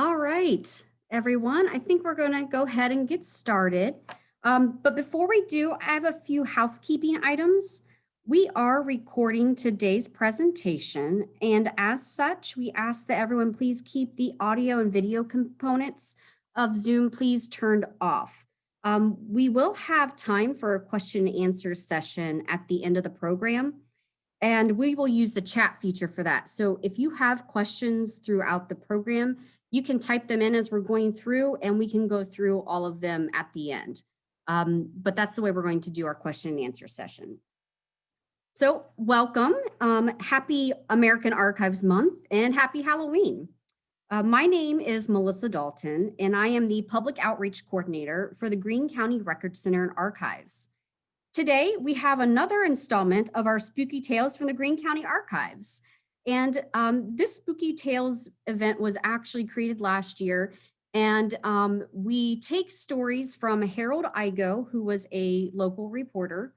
All right, everyone, I think we're going to go ahead and get started. But before we do, I have a few housekeeping items. We are recording today's presentation, and as such, we ask that everyone please keep the audio and video components of Zoom please turned off. We will have time for a question and answer session at the end of the program, and we will use the chat feature for that. So if you have questions throughout the program, you can type them in as we're going through, and we can go through all of them at the end. But that's the way we're going to do our question and answer session. So welcome, happy American Archives Month, and happy Halloween. My name is Melissa Dalton, and I am the Public Outreach Coordinator for the Greene County Record Center and Archives. Today, we have another installment of our Spooky Tales from the Greene County Archives. And this Spooky Tales event was actually created last year. And we take stories from Harold Igo, who was a local reporter,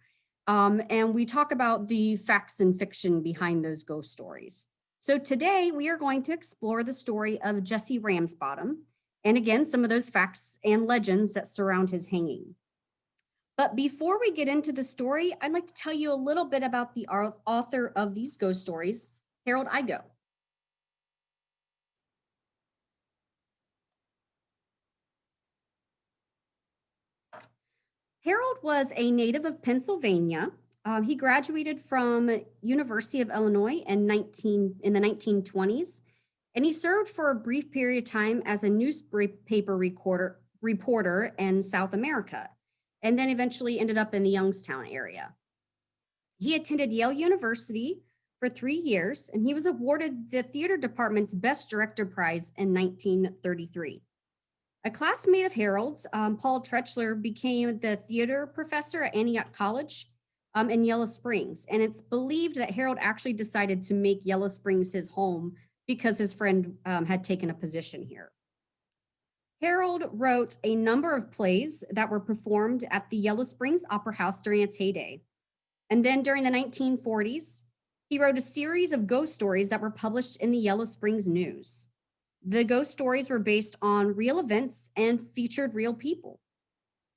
and we talk about the facts and fiction behind those ghost stories. So today we are going to explore the story of Jesse Ransbottom, and again, some of those facts and legends that surround his hanging. But before we get into the story, I'd like to tell you a little bit about the author of these ghost stories, Harold Igo. Harold was a native of Pennsylvania. He graduated from University of Illinois in the 1920s, and he served for a brief period of time as a newspaper reporter in South America, and then eventually ended up in the Youngstown area. He attended Yale University for 3 years, and he was awarded the theater department's Best Director Prize in 1933. A classmate of Harold's, Paul Trechler, became the theater professor at Antioch College in Yellow Springs, and it's believed that Harold actually decided to make Yellow Springs his home because his friend had taken a position here. Harold wrote a number of plays that were performed at the Yellow Springs Opera House during its heyday. And then during the 1940s, he wrote a series of ghost stories that were published in the Yellow Springs News. The ghost stories were based on real events and featured real people.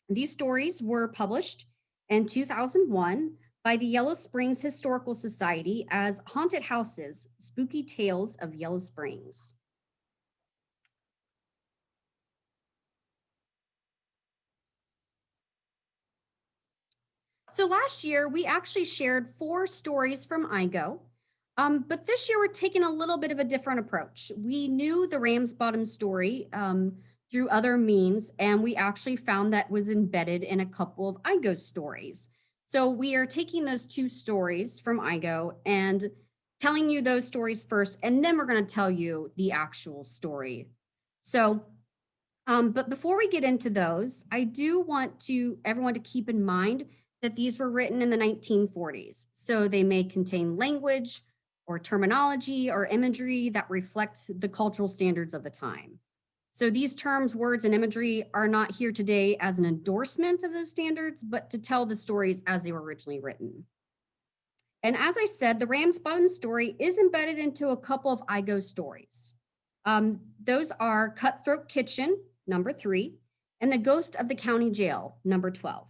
These stories were published in 2001 by the Yellow Springs Historical Society as Haunted Houses, Spooky Tales of Yellow Springs. So last year, we actually shared 4 stories from Igo, but this year we're taking a little bit of a different approach. We knew the Ransbottom story through other means, and we actually found that was embedded in a couple of Igo's stories. So we are taking those 2 stories from Igo and telling you those stories first, and then we're going to tell you the actual story. So, but before we get into those, I do want everyone to keep in mind that these were written in the 1940s. So they may contain language or terminology or imagery that reflect the cultural standards of the time. So these terms, words, and imagery are not here today as an endorsement of those standards, but to tell the stories as they were originally written. And as I said, the Ransbottom story is embedded into a couple of Igo stories. Those are Cutthroat Kitchen, number 3, and The Ghost of the County Jail, number 12.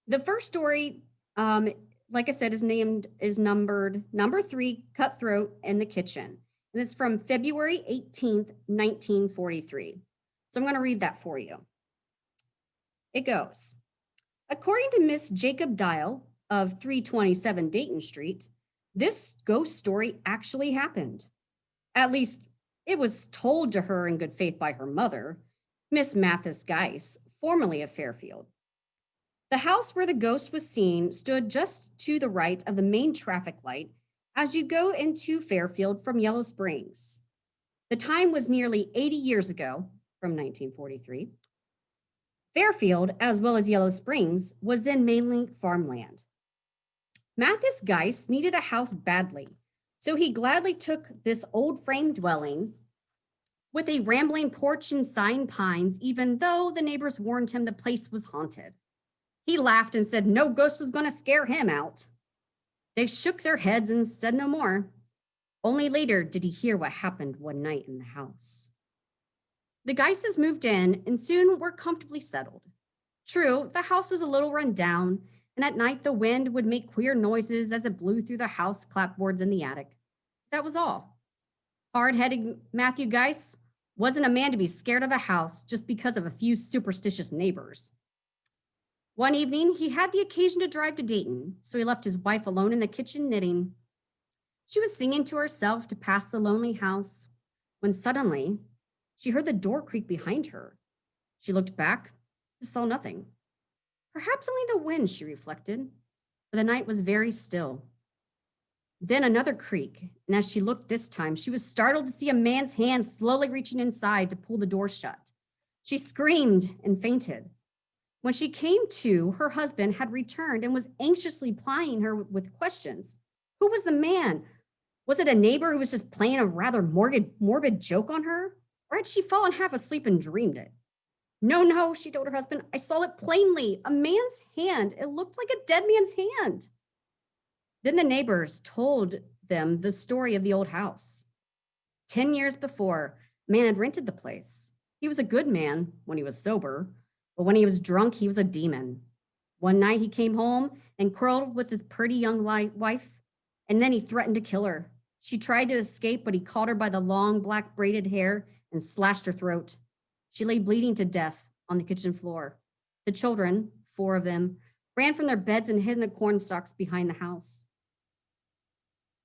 The first story, like I said, is numbered number 3, Cutthroat in the Kitchen. And it's from February 18th, 1943. So I'm going to read that for you. It goes, according to Miss Jacob Dial of 327 Dayton Street, this ghost story actually happened. At least it was told to her in good faith by her mother, Miss Mathis Geiss, formerly of Fairfield. The house where the ghost was seen stood just to the right of the main traffic light as you go into Fairfield from Yellow Springs. The time was nearly 80 years ago, from 1943. Fairfield, as well as Yellow Springs, was then mainly farmland. Mathis Geiss needed a house badly, so he gladly took this old frame dwelling with a rambling porch and sign pines, even though the neighbors warned him the place was haunted. He laughed and said no ghost was going to scare him out. They shook their heads and said no more. Only later did he hear what happened one night in the house. The Geises moved in and soon were comfortably settled. True, the house was a little run down, and at night the wind would make queer noises as it blew through the house clapboards in the attic. That was all. Hard-headed Matthew Geis wasn't a man to be scared of a house just because of a few superstitious neighbors. One evening, he had the occasion to drive to Dayton, so he left his wife alone in the kitchen knitting. She was singing to herself to pass the lonely house when suddenly she heard the door creak behind her. She looked back, but saw nothing. Perhaps only the wind, she reflected, for the night was very still. Then another creak, and as she looked this time, she was startled to see a man's hand slowly reaching inside to pull the door shut. She screamed and fainted. When she came to, her husband had returned and was anxiously plying her with questions. Who was the man? Was it a neighbor who was just playing a rather morbid joke on her? Or had she fallen half asleep and dreamed it? No, she told her husband. I saw it plainly. A man's hand. It looked like a dead man's hand. Then the neighbors told them the story of the old house. 10 years before, a man had rented the place. He was a good man when he was sober, but when he was drunk, he was a demon. One night he came home and quarreled with his pretty young wife, and then he threatened to kill her. She tried to escape, but he caught her by the long black braided hair and slashed her throat. She lay bleeding to death on the kitchen floor. The children, 4 of them, ran from their beds and hid in the corn stalks behind the house.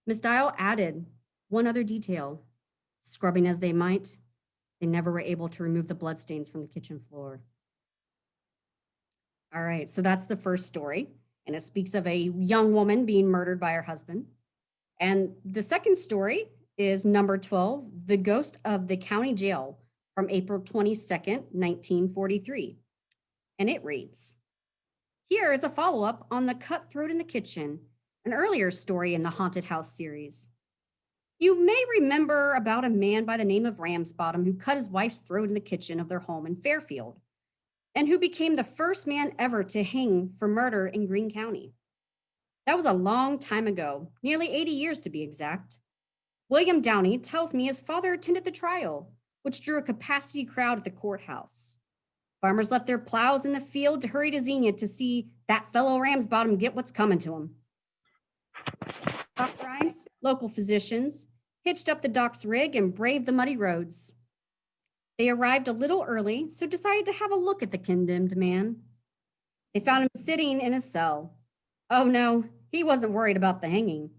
Miss Dial added one other detail. Scrubbing as they might, they never were able to remove the bloodstains from the kitchen floor. All right, so that's the first story, and it speaks of a young woman being murdered by her husband. And the second story is number 12, The Ghost of the County Jail, from April 22nd, 1943. And it reads, here is a follow-up on the Cutthroat in the Kitchen, an earlier story in the Haunted House series. You may remember about a man by the name of Ransbottom who cut his wife's throat in the kitchen of their home in Fairfield, and who became the first man ever to hang for murder in Greene County. That was a long time ago, nearly 80 years to be exact. William Downey tells me his father attended the trial, which drew a capacity crowd at the courthouse. Farmers left their plows in the field to hurry to Xenia to see that fellow Ransbottom get what's coming to him. Doc Grimes, local physicians, hitched up the doc's rig and braved the muddy roads. They arrived a little early, so decided to have a look at the condemned man. They found him sitting in his cell. Oh no, he wasn't worried about the hanging,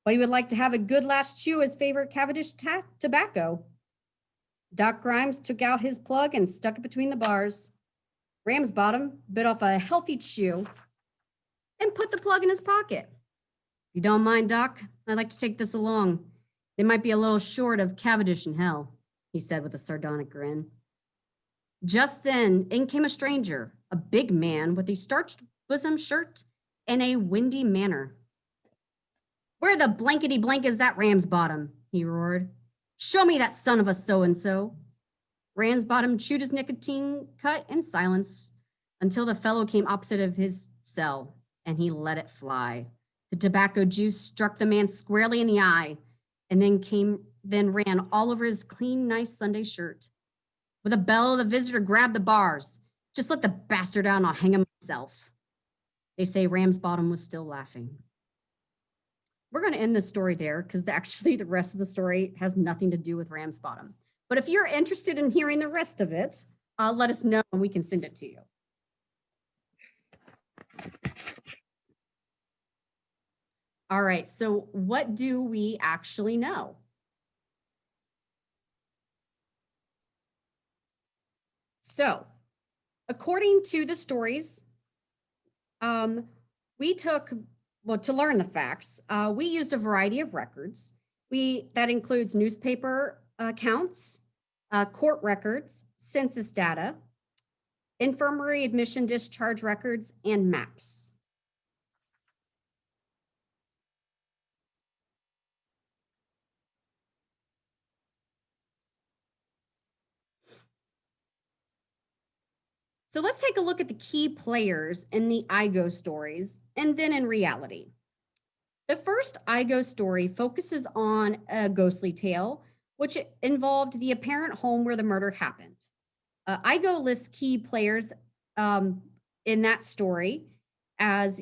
but he would like to have a good last chew of his favorite Cavendish tobacco. Doc Grimes took out his plug and stuck it between the bars. Ransbottom bit off a healthy chew and put the plug in his pocket. If you don't mind, Doc, I'd like to take this along. They might be a little short of Cavendish in hell, he said with a sardonic grin. Just then, in came a stranger, a big man with a starched bosom shirt and a windy manner. Where the blankety blank is that Ransbottom? He roared. Show me that son of a so-and-so. Ransbottom chewed his nicotine cut in silence until the fellow came opposite of his cell, and he let it fly. The tobacco juice struck the man squarely in the eye, and then ran all over his clean, nice Sunday shirt. With a bellow, the visitor grabbed the bars. Just let the bastard out and I'll hang him myself. They say Ransbottom was still laughing. We're going to end the story there because actually the rest of the story has nothing to do with Ransbottom. But if you're interested in hearing the rest of it, let us know and we can send it to you. All right, so what do we actually know? So, according to the stories, to learn the facts, we used a variety of records. That includes newspaper accounts, court records, census data, infirmary admission discharge records, and maps. So let's take a look at the key players in the IGO stories and then in reality. The first IGO story focuses on a ghostly tale which involved the apparent home where the murder happened. Igo lists key players in that story as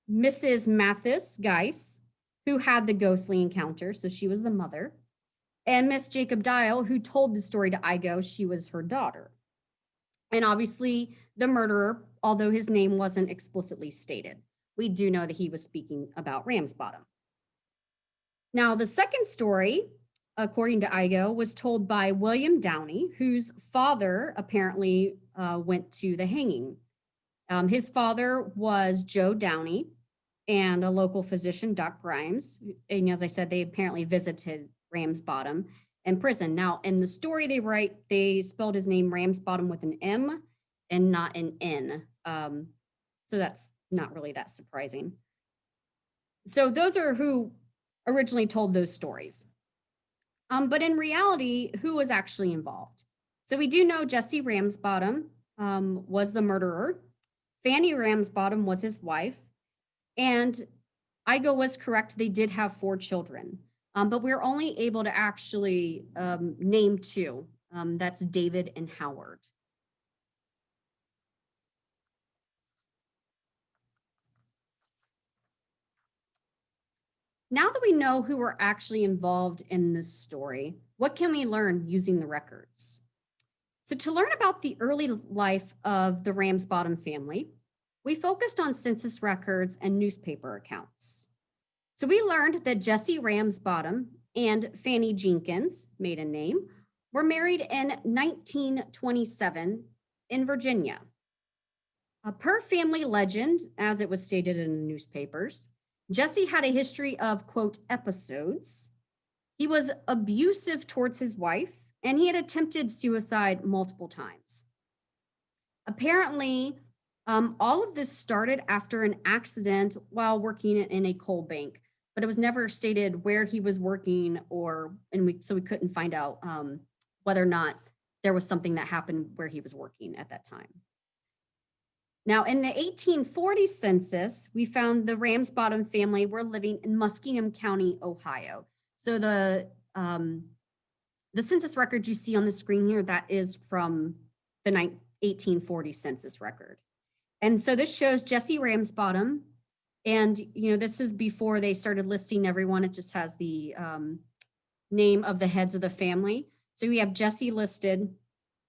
Mrs. Mathis Geis, who had the ghostly encounter, so she was the mother, and Miss Jacob Dial, who told the story to Igo, she was her daughter. And obviously the murderer, although his name wasn't explicitly stated. We do know that he was speaking about Ransbottom. Now, the second story, according to Igo, was told by William Downey, whose father apparently went to the hanging. His father was Joe Downey and a local physician, Doc Grimes. And as I said, they apparently visited Ransbottom in prison. Now, in the story they write, they spelled his name Ransbottom with an M and not an N. So that's not really that surprising. So those are who originally told those stories. But in reality, who was actually involved? So we do know Jesse Ransbottom was the murderer. Fanny Ransbottom was his wife. And Igo was correct, they did have 4 children. But we're only able to actually name 2. That's David and Howard. Now that we know who were actually involved in this story, what can we learn using the records? So to learn about the early life of the Ransbottom family, we focused on census records and newspaper accounts. So we learned that Jesse Ransbottom and Fanny Jenkins, maiden name, were married in 1927 in Virginia. Per family legend, as it was stated in the newspapers, Jesse had a history of, quote, episodes. He was abusive towards his wife, and he had attempted suicide multiple times. Apparently, all of this started after an accident while working in a coal bank, but it was never stated where he was working so we couldn't find out whether or not there was something that happened where he was working at that time. Now, in the 1840 census, we found the Ransbottom family were living in Muskingum County, Ohio. So the census record you see on the screen here, that is from the 1840 census record. And so this shows Jesse Ransbottom. And, this is before they started listing everyone. It just has the name of the heads of the family. So we have Jesse listed.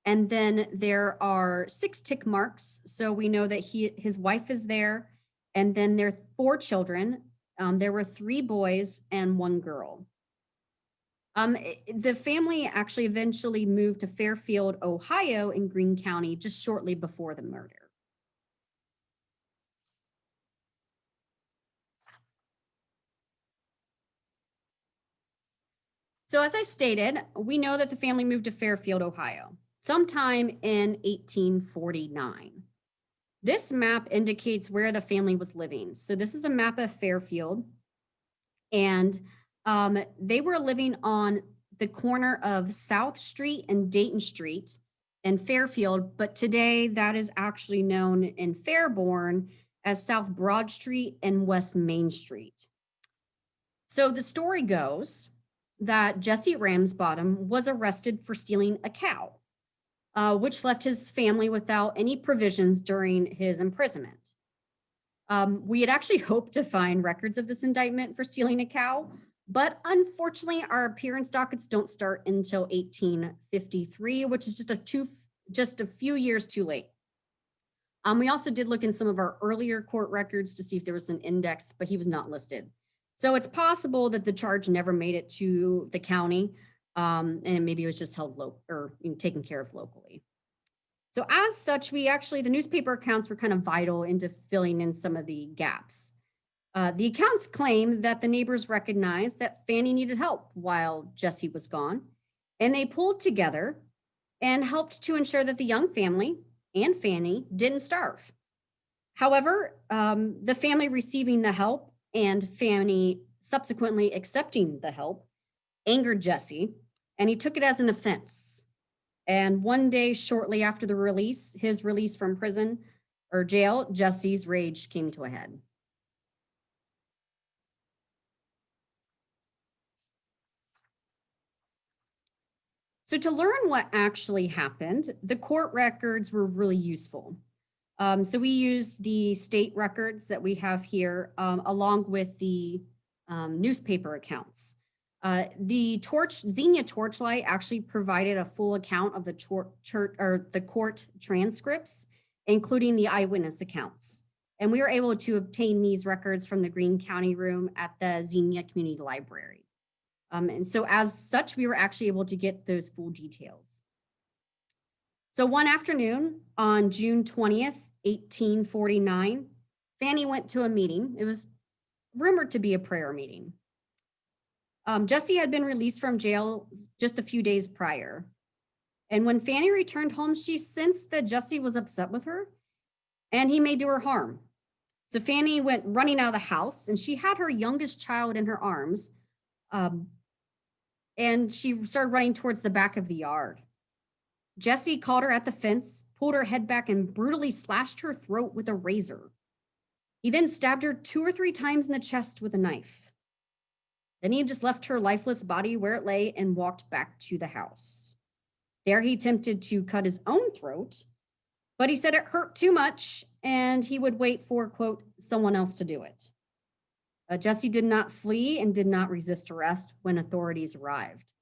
And then there are 6 tick marks. So we know that his wife is there. And then there are 4 children. There were 3 boys and 1 girl. The family actually eventually moved to Fairfield, Ohio in Greene County just shortly before the murder. So as I stated, we know that the family moved to Fairfield, Ohio, sometime in 1849. This map indicates where the family was living. So this is a map of Fairfield, and they were living on the corner of South Street and Dayton Street in Fairfield, but today that is actually known in Fairborn as South Broad Street and West Main Street. So the story goes that Jesse Ransbottom was arrested for stealing a cow, which left his family without any provisions during his imprisonment. We had actually hoped to find records of this indictment for stealing a cow, but unfortunately, our appearance dockets don't start until 1853, which is just a few years too late. We also did look in some of our earlier court records to see if there was an index, but he was not listed. So it's possible that the charge never made it to the county, and maybe it was just held taken care of locally. So as such, the newspaper accounts were kind of vital into filling in some of the gaps. The accounts claim that the neighbors recognized that Fanny needed help while Jesse was gone, and they pulled together and helped to ensure that the young family and Fanny didn't starve. However, the family receiving the help and Fanny subsequently accepting the help angered Jesse, and he took it as an offense. And one day shortly after his release from prison or jail, Jesse's rage came to a head. So to learn what actually happened, the court records were really useful. So we used the state records that we have here, along with the newspaper accounts. The Xenia Torchlight actually provided a full account of the court transcripts, including the eyewitness accounts. And we were able to obtain these records from the Greene County room at the Xenia Community Library. And so as such, we were actually able to get those full details. So one afternoon on June 20th, 1849, Fanny went to a meeting. It was rumored to be a prayer meeting. Jesse had been released from jail just a few days prior. And when Fanny returned home, she sensed that Jesse was upset with her and he may do her harm. So Fanny went running out of the house and she had her youngest child in her arms. And she started running towards the back of the yard. Jesse caught her at the fence, pulled her head back, and brutally slashed her throat with a razor. He then stabbed her 2 or 3 times in the chest with a knife. Then he just left her lifeless body where it lay and walked back to the house. There he attempted to cut his own throat, but he said it hurt too much and he would wait for, quote, someone else to do it. Jesse did not flee and did not resist arrest when authorities arrived.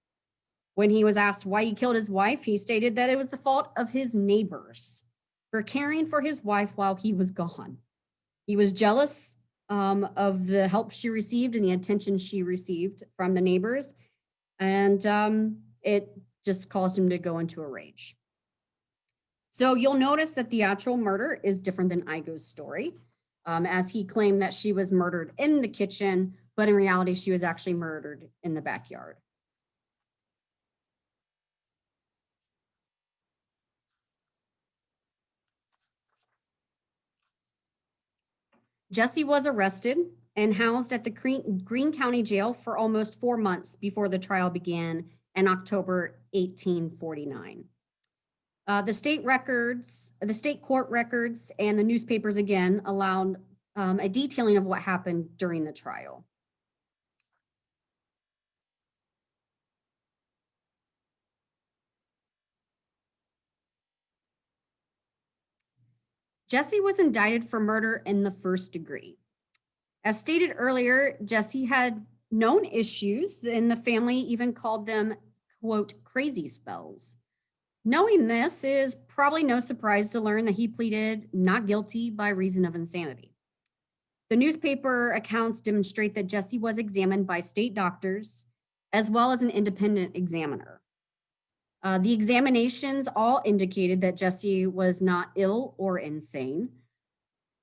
When he was asked why he killed his wife, he stated that it was the fault of his neighbors for caring for his wife while he was gone. He was jealous of the help she received and the attention she received from the neighbors, and it just caused him to go into a rage. So you'll notice that the actual murder is different than Igo's story. As he claimed that she was murdered in the kitchen, but in reality, she was actually murdered in the backyard. Jesse was arrested and housed at the Greene County Jail for almost 4 months before the trial began in October 1849. The state court records, and the newspapers again allowed a detailing of what happened during the trial. Jesse was indicted for murder in the first degree. As stated earlier, Jesse had known issues, and the family even called them, quote, crazy spells. Knowing this, it is probably no surprise to learn that he pleaded not guilty by reason of insanity. The newspaper accounts demonstrate that Jesse was examined by state doctors as well as an independent examiner. The examinations all indicated that Jesse was not ill or insane,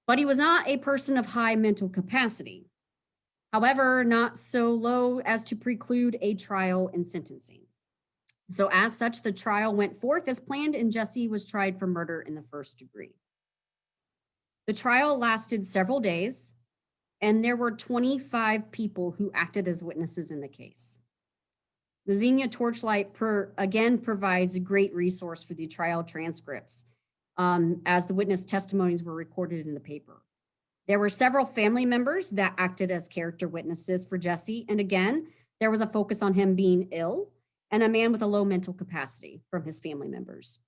but he was not a person of high mental capacity. However, not so low as to preclude a trial and sentencing. So as such, the trial went forth as planned and Jesse was tried for murder in the first degree. The trial lasted several days and there were 25 people who acted as witnesses in the case. The Xenia Torchlight again provides a great resource for the trial transcripts as the witness testimonies were recorded in the paper. There were several family members that acted as character witnesses for Jesse. And again, there was a focus on him being ill and a man with a low mental capacity from his family members.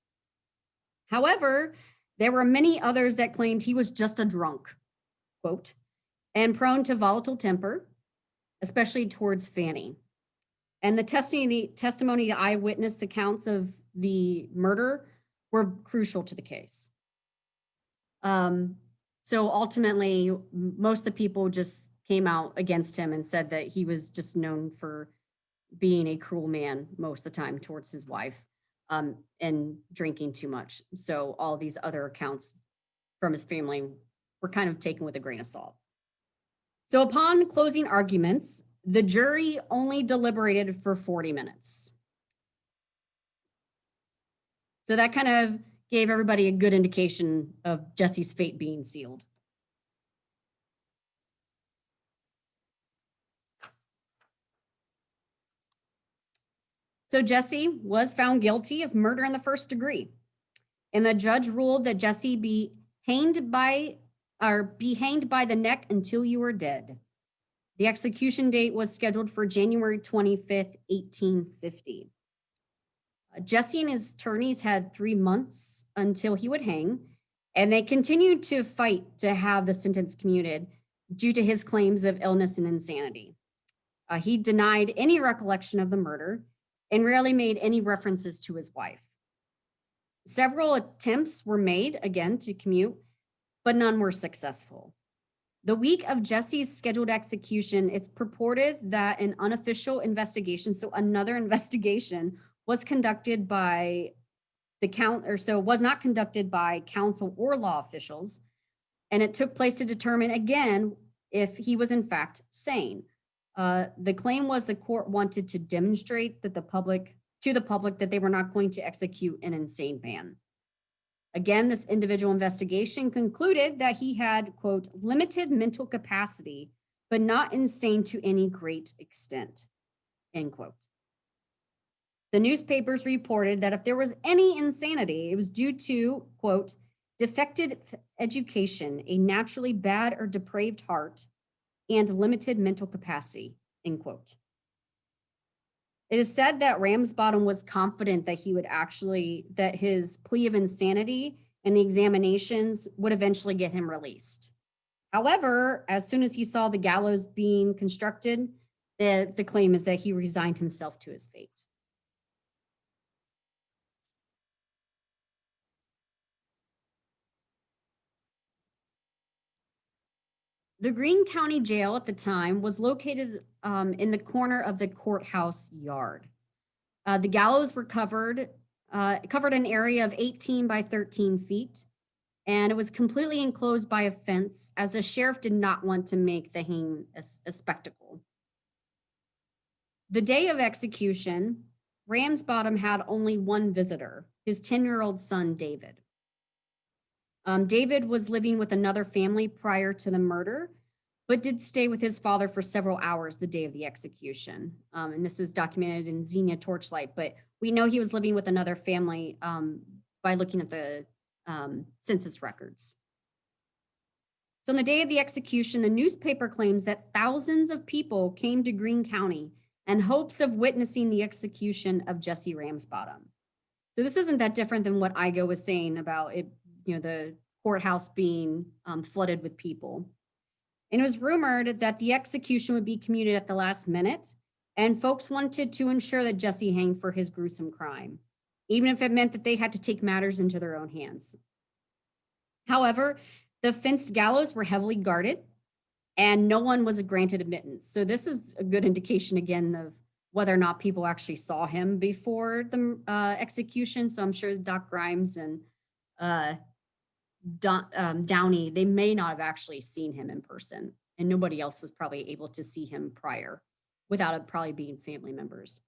However, there were many others that claimed he was just a drunk, quote, and prone to volatile temper, especially towards Fanny. And the testimony, the eyewitness accounts of the murder were crucial to the case. So ultimately, most of the people just came out against him and said that he was just known for being a cruel man most of the time towards his wife and drinking too much. So all these other accounts from his family were kind of taken with a grain of salt. So upon closing arguments, the jury only deliberated for 40 minutes. So that kind of gave everybody a good indication of Jesse's fate being sealed. So Jesse was found guilty of murder in the first degree. And the judge ruled that Jesse be hanged by the neck until you were dead. The execution date was scheduled for January 25th, 1850. Jesse and his attorneys had 3 months until he would hang, and they continued to fight to have the sentence commuted due to his claims of illness and insanity. He denied any recollection of the murder and rarely made any references to his wife. Several attempts were made, again, to commute, but none were successful. The week of Jesse's scheduled execution, it's purported that an unofficial investigation, so another investigation, was conducted by was not conducted by counsel or law officials, and it took place to determine again if he was in fact sane. The claim was the court wanted to demonstrate that the public that they were not going to execute an insane man. Again, this individual investigation concluded that he had, quote, limited mental capacity, but not insane to any great extent, end quote. The newspapers reported that if there was any insanity, it was due to, quote, defective education, a naturally bad or depraved heart, and limited mental capacity, end quote. It is said that Ransbottom was confident that that his plea of insanity and the examinations would eventually get him released. However, as soon as he saw the gallows being constructed, the claim is that he resigned himself to his fate. The Greene County Jail at the time was located in the corner of the courthouse yard. The gallows were covered an area of 18 by 13 feet, and it was completely enclosed by a fence as the sheriff did not want to make the hanging a spectacle. The day of execution, Ransbottom had only one visitor, his 10-year-old son, David. David was living with another family prior to the murder, but did stay with his father for several hours the day of the execution. And this is documented in Xenia Torchlight, but we know he was living with another family by looking at the census records. So on the day of the execution, the newspaper claims that thousands of people came to Greene County in hopes of witnessing the execution of Jesse Ransbottom. So this isn't that different than what Igo was saying about it, the courthouse being flooded with people. And it was rumored that the execution would be commuted at the last minute, and folks wanted to ensure that Jesse hanged for his gruesome crime, even if it meant that they had to take matters into their own hands. However, the fenced gallows were heavily guarded, and no one was granted admittance. So this is a good indication, again, of whether or not people actually saw him before the execution. So I'm sure Doc Grimes and Downey, they may not have actually seen him in person, and nobody else was probably able to see him prior without it probably being family members.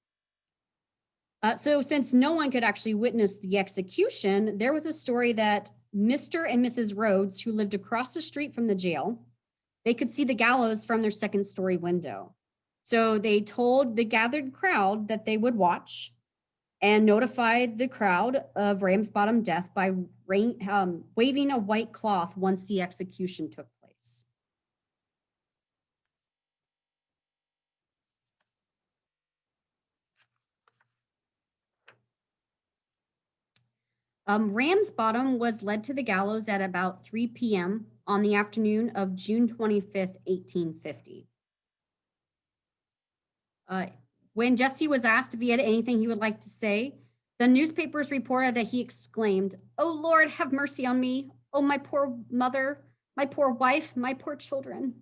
So since no one could actually witness the execution, there was a story that Mr. and Mrs. Rhodes, who lived across the street from the jail, they could see the gallows from their second-story window. So they told the gathered crowd that they would watch and notified the crowd of Ransbottom's death by waving a white cloth once the execution took place. Ransbottom was led to the gallows at about 3 p.m. on the afternoon of June 25th, 1850. When Jesse was asked if he had anything he would like to say, the newspapers reported that he exclaimed, "Oh Lord, have mercy on me. Oh, my poor mother, my poor wife, my poor children."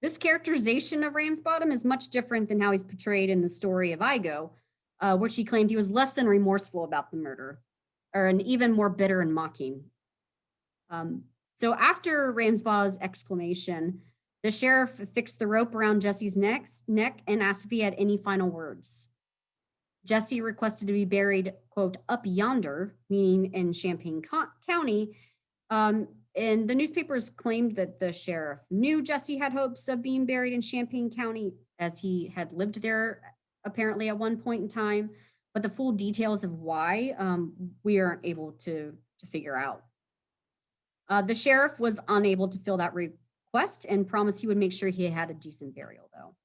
This characterization of Ransbottom is much different than how he's portrayed in the story of Igo, which he claimed he was less than remorseful about the murder, and even more bitter and mocking. So after Ransbottom's exclamation, the sheriff fixed the rope around Jesse's neck and asked if he had any final words. Jesse requested to be buried, quote, up yonder, meaning in Champaign County. And the newspapers claimed that the sheriff knew Jesse had hopes of being buried in Champaign County, as he had lived there apparently at one point in time. But the full details of why we aren't able to figure out. The sheriff was unable to fill that request and promised he would make sure he had a decent burial, though.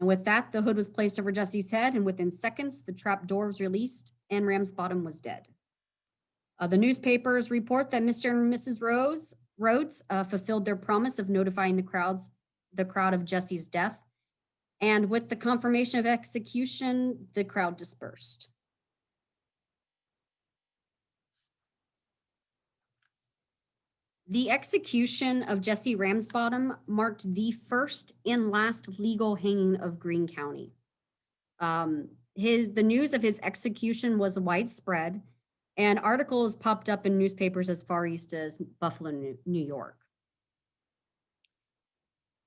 And with that, the hood was placed over Jesse's head, and within seconds, the trap door was released and Ransbottom was dead. The newspapers report that Mr. and Mrs. Rhodes fulfilled their promise of notifying the crowd of Jesse's death. And with the confirmation of execution, the crowd dispersed. The execution of Jesse Ransbottom marked the first and last legal hanging of Greene County. The news of his execution was widespread, and articles popped up in newspapers as far east as Buffalo, New York.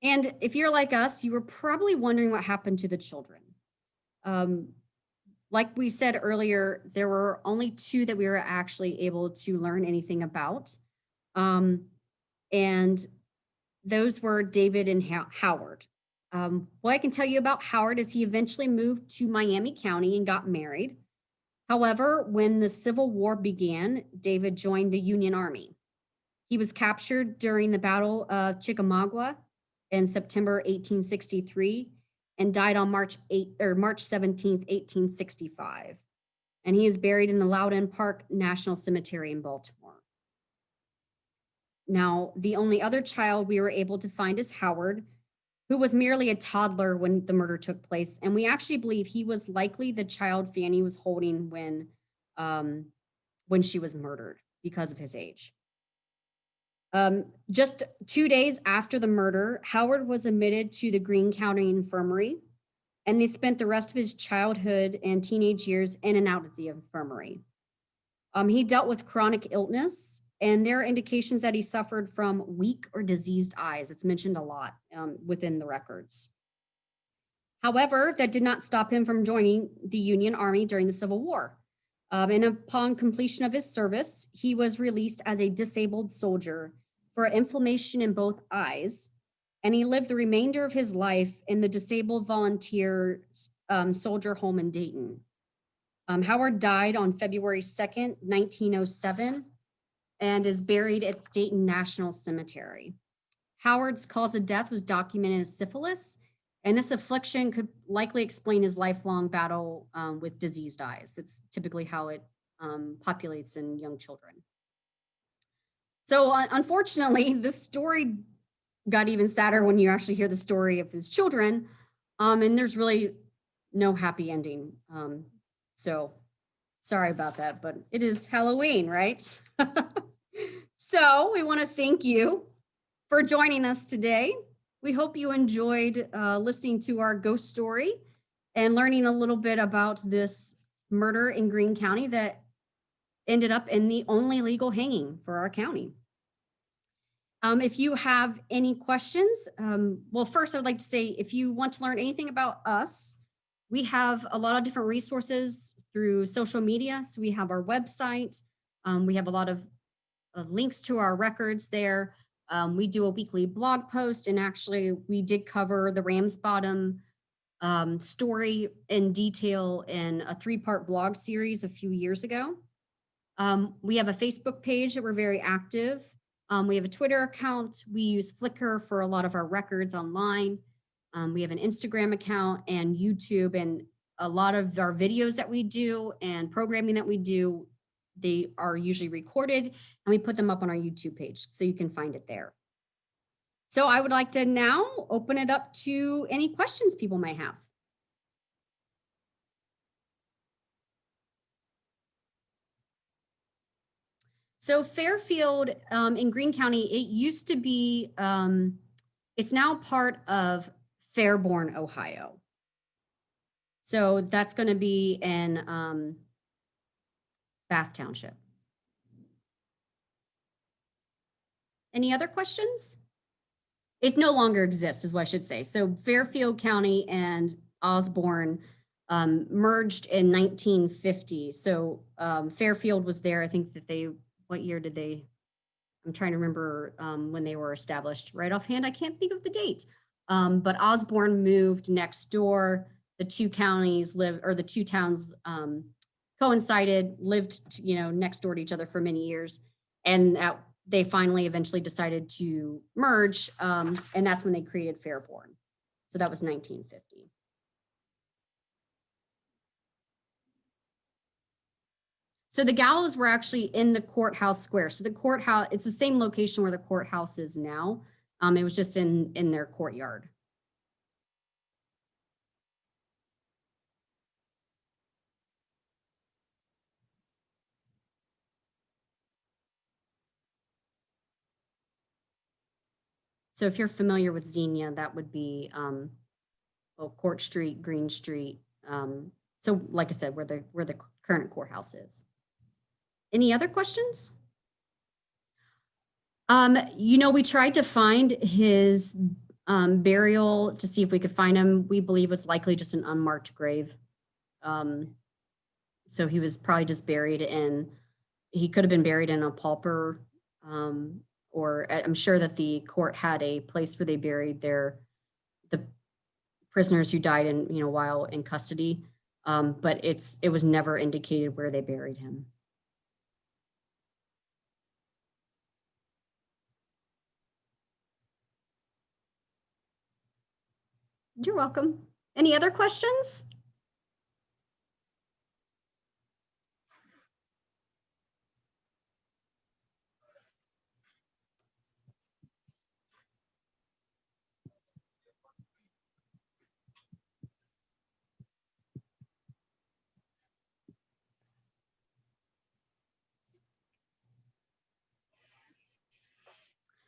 And if you're like us, you were probably wondering what happened to the children. Like we said earlier, there were only 2 that we were actually able to learn anything about. And those were David and Howard. What I can tell you about Howard is he eventually moved to Miami County and got married. However, when the Civil War began, David joined the Union Army. He was captured during the Battle of Chickamauga in September 1863 and died on March 17th, 1865. And he is buried in the Loudon Park National Cemetery in Baltimore. Now, the only other child we were able to find is Howard, who was merely a toddler when the murder took place. And we actually believe he was likely the child Fanny was holding when she was murdered because of his age. Just 2 days after the murder, Howard was admitted to the Greene County Infirmary, and he spent the rest of his childhood and teenage years in and out of the infirmary. He dealt with chronic illness, and there are indications that he suffered from weak or diseased eyes. It's mentioned a lot within the records. However, that did not stop him from joining the Union Army during the Civil War. And upon completion of his service, he was released as a disabled soldier for inflammation in both eyes, and he lived the remainder of his life in the Disabled Volunteer Soldier Home in Dayton. Howard died on February 2nd, 1907, and is buried at Dayton National Cemetery. Howard's cause of death was documented as syphilis, and this affliction could likely explain his lifelong battle with diseased eyes. That's typically how it populates in young children. So unfortunately, this story got even sadder when you actually hear the story of his children, and there's really no happy ending. So sorry about that, but it is Halloween, right? So we want to thank you for joining us today. We hope you enjoyed listening to our ghost story and learning a little bit about this murder in Greene County that ended up in the only legal hanging for our county. If you have any questions, well, first I would like to say, if you want to learn anything about us, we have a lot of different resources through social media. So we have our website. We have a lot of links to our records there. We do a weekly blog post, and actually we did cover the Ransbottom story in detail in a 3-part blog series a few years ago. We have a Facebook page that we're very active. We have a Twitter account. We use Flickr for a lot of our records online. We have an Instagram account and YouTube, and a lot of our videos that we do and programming that we do, they are usually recorded, and we put them up on our YouTube page, so you can find it there. So I would like to now open it up to any questions people might have. So Fairfield in Greene County, it used to be, it's now part of Fairborn, Ohio. So that's going to be in Bath Township. Any other questions? It no longer exists, is what I should say. So Fairfield County and Osborne merged in 1950. So Fairfield was there. I think that they, what year did they, I'm trying to remember when they were established. Right offhand, I can't think of the date. But Osborne moved next door. The two counties live, or the two towns coincided, lived, next door to each other for many years. And they finally eventually decided to merge. And that's when they created Fairborn. So that was 1950. So the gallows were actually in the courthouse square. So the courthouse, it's the same location where the courthouse is now. It was just in their courtyard. So if you're familiar with Xenia, that would be Court Street, Greene Street. So like I said, where the current courthouse is. Any other questions? We tried to find his burial to see if we could find him. We believe it was likely just an unmarked grave. So he was probably just he could have been buried in a pauper, or I'm sure that the court had a place where they buried the prisoners who died while in custody. But it was never indicated where they buried him. You're welcome. Any other questions?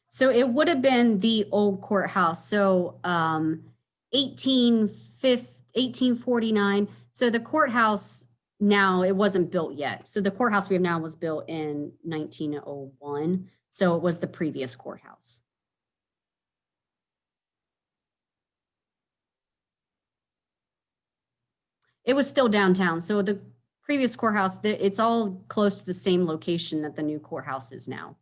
So it would have been the old courthouse. So 1849. So the courthouse now, it wasn't built yet. So the courthouse we have now was built in 1901. So it was the previous courthouse. It was still downtown. So the previous courthouse, it's all close to the same location that the new courthouse is now.